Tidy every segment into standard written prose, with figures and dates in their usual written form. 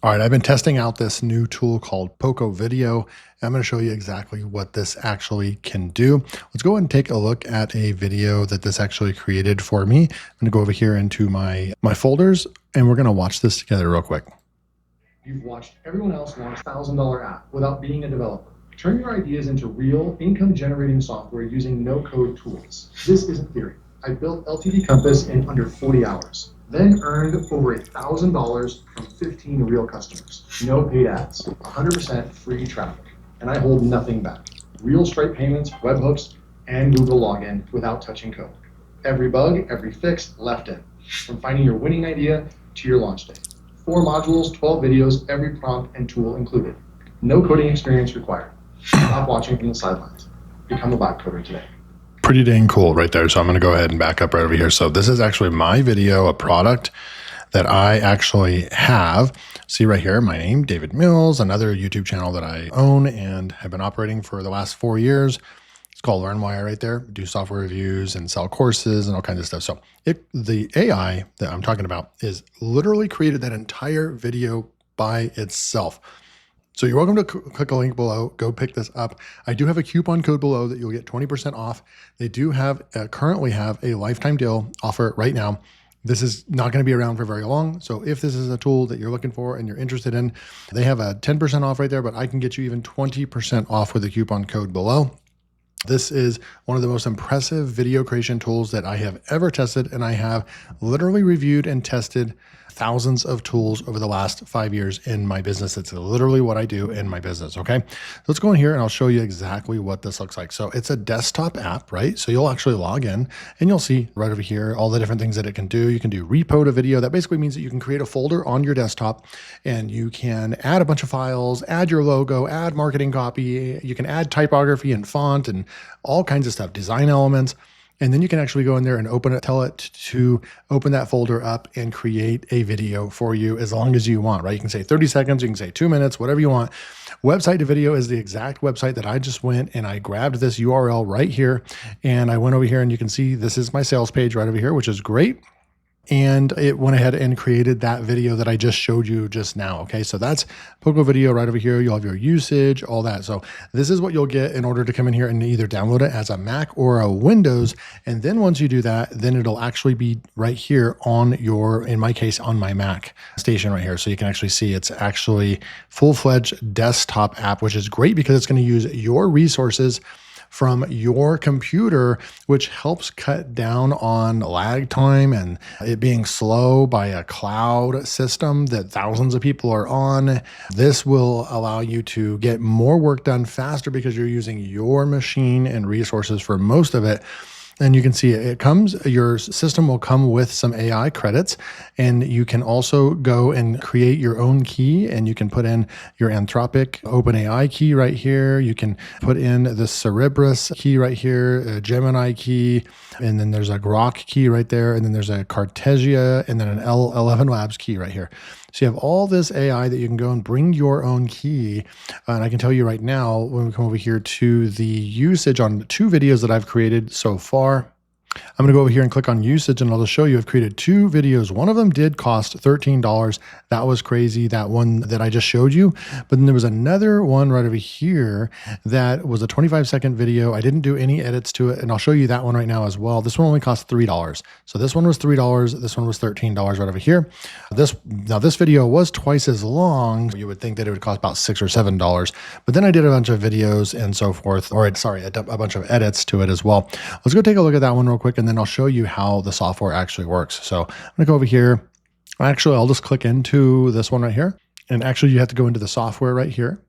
All right, I've been testing out this new tool called Poco Video. I'm going to show you exactly what this actually can do. Let's go and take a look at a video that this actually created for me. I'm going to go over here into my folders and we're going to watch this together real quick. You've watched everyone else launch $1,000 app without being a developer. Turn your ideas into real income generating software using no code tools. This isn't theory. I built LTD Compass in under 40 hours, then earned over $1,000 from 15 real customers. No paid ads, 100% free traffic. And I hold nothing back. Real Stripe payments, webhooks, and Google login without touching code. Every bug, every fix left in. From finding your winning idea to your launch day. 4 modules, 12 videos, every prompt and tool included. No coding experience required. Stop watching from the sidelines. Become a bot coder today. Pretty dang cool right there. So I'm going to go ahead and back up right over here. So this is actually my video, a product that I actually have. See right here, my name, David Mills, another YouTube channel that I own and have been operating for the last 4 years. It's called LearnWire right there. Do software reviews and sell courses and all kinds of stuff. So the AI that I'm talking about is literally created that entire video by itself. So you're welcome to click a link below, go pick this up. I do have a coupon code below that you'll get 20% off. They do have currently have a lifetime deal offer right now. This is not going to be around for very long. So if this is a tool that you're looking for and you're interested in, they have a 10% off right there, but I can get you even 20% off with the coupon code below. This is one of the most impressive video creation tools that I have ever tested, and I have literally reviewed and tested thousands of tools over the last 5 years in my business. It's literally what I do in my business. Okay. Let's go in here and I'll show you exactly what this looks like. So it's a desktop app, right? So you'll actually log in and you'll see right over here all the different things that it can do. You can do repo to video. That basically means that you can create a folder on your desktop and you can add a bunch of files, add your logo, add marketing copy. You can add typography and font and all kinds of stuff, design elements. And then you can actually go in there and tell it to open that folder up and create a video for you as long as you want, right? You can say 30 seconds, you can say 2 minutes, whatever you want. Website to video is the exact website that I just went and I grabbed this URL right here. And I went over here and you can see this is my sales page right over here, which is great. And it went ahead and created that video that I just showed you just now. Okay, so that's Poco Video right over here. You'll have your usage, all that. So this is what you'll get in order to come in here and either download it as a Mac or a Windows. And then once you do that, then it'll actually be right here on your, in my case, on my Mac station right here. So you can actually see it's actually full-fledged desktop app, which is great because it's going to use your resources from your computer, which helps cut down on lag time and it being slow by a cloud system that thousands of people are on. This will allow you to get more work done faster because you're using your machine and resources for most of it. And you can see it comes, your system will come with some AI credits, and you can also go and create your own key, and you can put in your Anthropic OpenAI key right here. You can put in the Cerebras key right here, a Gemini key, and then there's a Grok key right there, and then there's a Cartesia, and then an L11 Labs key right here. So you have all this AI that you can go and bring your own key. And I can tell you right now, when we come over here to the usage on 2 videos that I've created so far, I'm going to go over here and click on usage and I'll just show you I've created 2 videos. One of them did cost $13. That was crazy, that one that I just showed you. But then there was another one right over here that was a 25-second video. I didn't do any edits to it, and I'll show you that one right now as well. This one only cost $3. So this one was $3. This one was $13 right over here. Now this video was twice as long. You would think that it would cost about $6 or $7, but then I did a bunch of videos and so forth, or sorry, a bunch of edits to it as well. Let's go take a look at that one real quick, and then I'll show you how the software actually works. So I'm gonna go over here. Actually, I'll just click into this one right here. And actually you have to go into the software right here.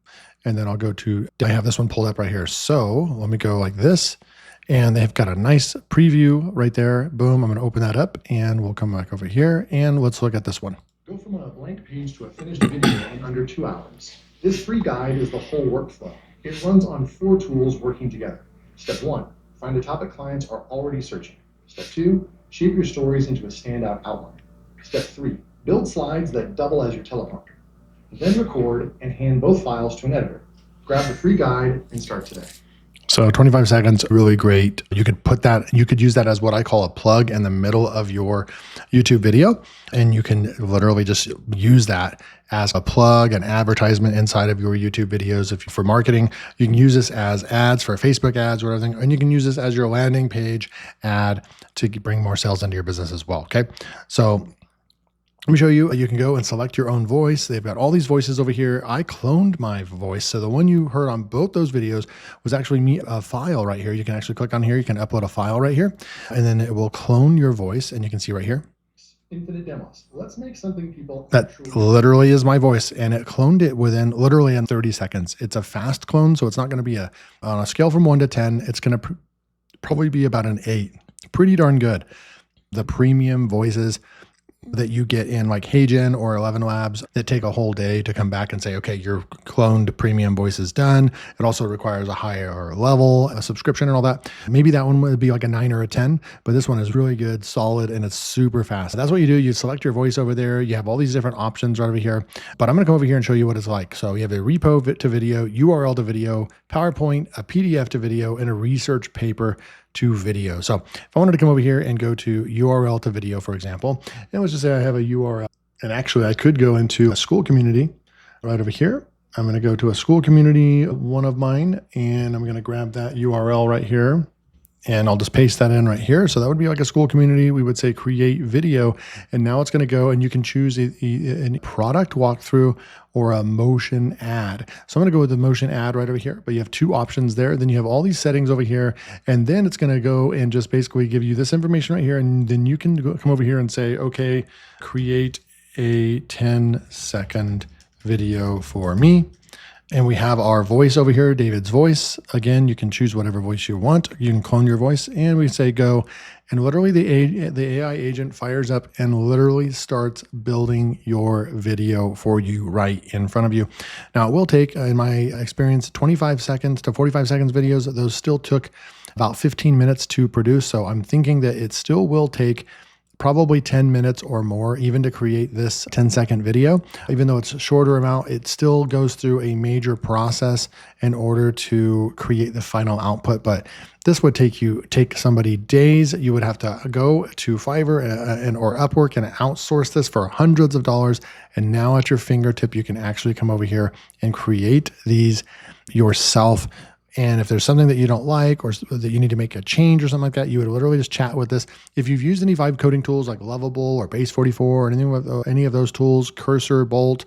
And then I'll go to, I have this one pulled up right here. So let me go like this. And they've got a nice preview right there. Boom, I'm gonna open that up and we'll come back over here and let's look at this one. Go from a blank page to a finished video in under 2 hours. This free guide is the whole workflow. It runs on 4 tools working together. Step 1, find a topic clients are already searching. Step 2, shape your stories into a standout outline. Step 3, build slides that double as your teleprompter. Then record and hand both files to an editor. Grab the free guide and start today. So 25 seconds, really great. You could use that as what I call a plug in the middle of your YouTube video. And you can literally just use that as a plug, an advertisement inside of your YouTube videos. If for marketing, you can use this as ads for Facebook ads or everything. And you can use this as your landing page ad to bring more sales into your business as well. Okay. So let me show you. You can go and select your own voice. They've got all these voices over here. I cloned my voice. So the one you heard on both those videos was actually me, a file right here. You can actually click on here. You can upload a file right here, and then it will clone your voice. And you can see right here. Infinite demos. Let's make something people that literally is my voice, and it cloned it within literally in 30 seconds. It's a fast clone, so it's not going to be on a scale from 1 to 10. It's going to probably be about an 8. Pretty darn good. The premium voices that you get in like HeyGen or 11 Labs that take a whole day to come back and say, okay, your cloned premium voice is done. It also requires a higher level, a subscription and all that. Maybe that one would be like a 9 or a 10, but this one is really good, solid, and it's super fast. That's what you do. You select your voice over there. You have all these different options right over here, but I'm going to come over here and show you what it's like. So you have a repo to video, URL to video, PowerPoint, a PDF to video, and a research paper to video. So if I wanted to come over here and go to URL to video, for example, and let's just say I have a URL, and actually I could go into a school community right over here. I'm going to go to a school community, one of mine, and I'm going to grab that URL right here. And I'll just paste that in right here. So that would be like a school community. We would say create video. And now it's going to go and you can choose a product walkthrough or a motion ad. So I'm going to go with the motion ad right over here, but you have 2 options there. Then you have all these settings over here. And then it's going to go and just basically give you this information right here. And then you can come over here and say, okay, create a 10-second video for me. And we have our voice over here, David's voice. Again, you can choose whatever voice you want. You can clone your voice, and we say go. And literally the AI agent fires up and literally starts building your video for you right in front of you. Now, it will take, in my experience, 25 seconds to 45 seconds videos. Those still took about 15 minutes to produce. So I'm thinking that it still will take probably 10 minutes or more even to create this 10-second video. Even though it's a shorter amount, it still goes through a major process in order to create the final output. But this would take somebody days. You would have to go to Fiverr or Upwork and outsource this for hundreds of dollars. And now at your fingertip, you can actually come over here and create these yourself. And if there's something that you don't like or that you need to make a change or something like that, you would literally just chat with this. If you've used any vibe coding tools like Lovable or Base44 or any of those tools, Cursor, Bolt,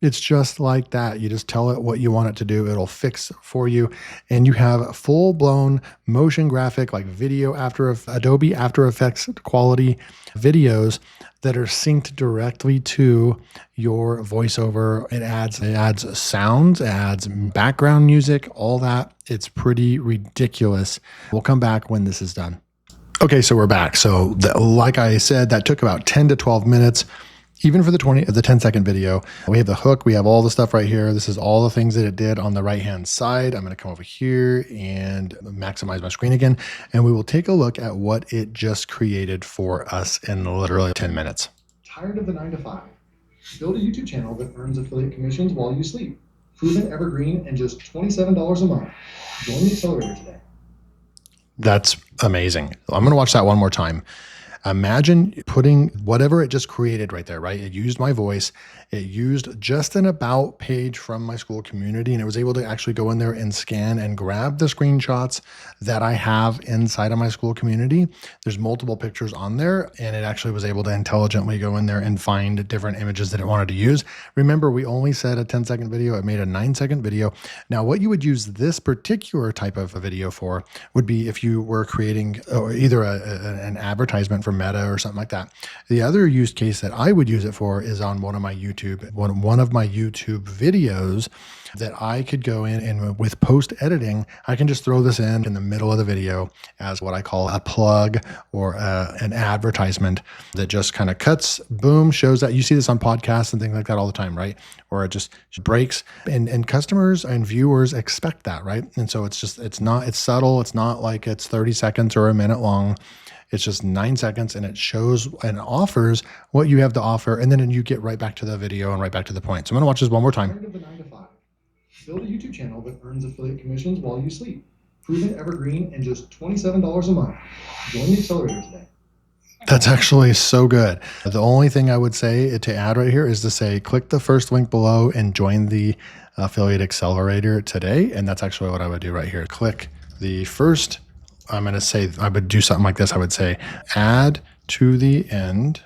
it's just like that. You just tell it what you want it to do. It'll fix for you. And you have full-blown motion graphic like Adobe After Effects quality videos that are synced directly to your voiceover. It adds sounds, it adds background music, all that. It's pretty ridiculous. We'll come back when this is done. Okay, so we're back. So like I said, that took about 10 to 12 minutes. Even for the 10-second video, we have the hook. We have all the stuff right here. This is all the things that it did on the right-hand side. I'm going to come over here and maximize my screen again, and we will take a look at what it just created for us in literally 10 minutes. Tired of the 9 to 5? Build a YouTube channel that earns affiliate commissions while you sleep. Proven evergreen and just $27 a month. Join the accelerator today. That's amazing. I'm going to watch that one more time. Imagine putting whatever it just created right there, right? It used my voice. It used just an about page from my school community, and it was able to actually go in there and scan and grab the screenshots that I have inside of my school community. There's multiple pictures on there, and it actually was able to intelligently go in there and find different images that it wanted to use. Remember, we only said a 10-second video. It made a 9-second video. Now, what you would use this particular type of a video for would be if you were creating either an advertisement for Meta or something like that. The other use case that I would use it for is on one of my YouTube videos that I could go in and with post editing, I can just throw this in the middle of the video as what I call a plug or an advertisement that just kind of cuts, boom, shows that. You see this on podcasts and things like that all the time, right? Or it just breaks, and customers and viewers expect that, right? And so it's subtle. It's not like it's 30 seconds or a minute long. It's just 9 seconds, and it shows and offers what you have to offer. And then you get right back to the video and right back to the point. So I'm going to watch this one more time. Tired of the 9 to 5? Build a YouTube channel that earns affiliate commissions while you sleep. Proven evergreen and just $27 a month. Join the accelerator today. That's actually so good. The only thing I would say to add right here is to say, click the first link below and join the affiliate accelerator today. And that's actually what I would do right here. Click the first, I'm going to say, I would do something like this. I would say, add to the end,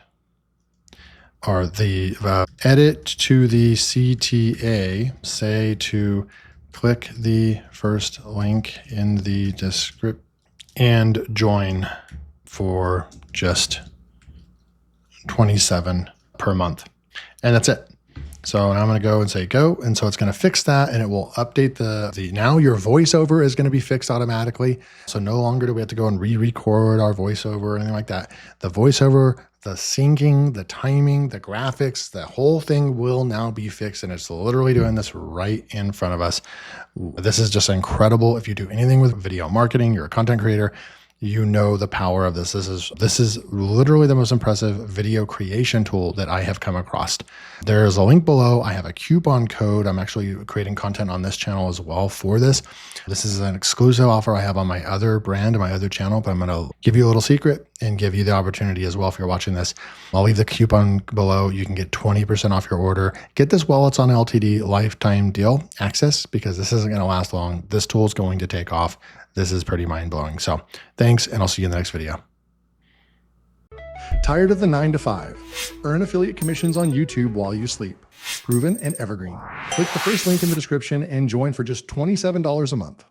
or the edit to the CTA, say to click the first link in the description and join for just $27 per month. And that's it. So I'm going to go and say go. And so it's going to fix that, and it will update the now your voiceover is going to be fixed automatically. So no longer do we have to go and re-record our voiceover or anything like that. The voiceover, the syncing, the timing, the graphics, the whole thing will now be fixed. And it's literally doing this right in front of us. This is just incredible. If you do anything with video marketing, you're a content creator, you know the power of this. This is literally the most impressive video creation tool that I have come across. There is a link below. I have a coupon code. I'm actually creating content on this channel as well for this. This is an exclusive offer I have on my other brand and my other channel, but I'm going to give you a little secret and give you the opportunity as well if you're watching this. I'll leave the coupon below. You can get 20% off your order. Get this while it's on LTD lifetime deal access, because this isn't going to last long. This tool is going to take off. This is pretty mind-blowing. So thanks, and I'll see you in the next video. Tired of the 9 to 5? Earn affiliate commissions on YouTube while you sleep. Proven and evergreen. Click the first link in the description and join for just $27 a month.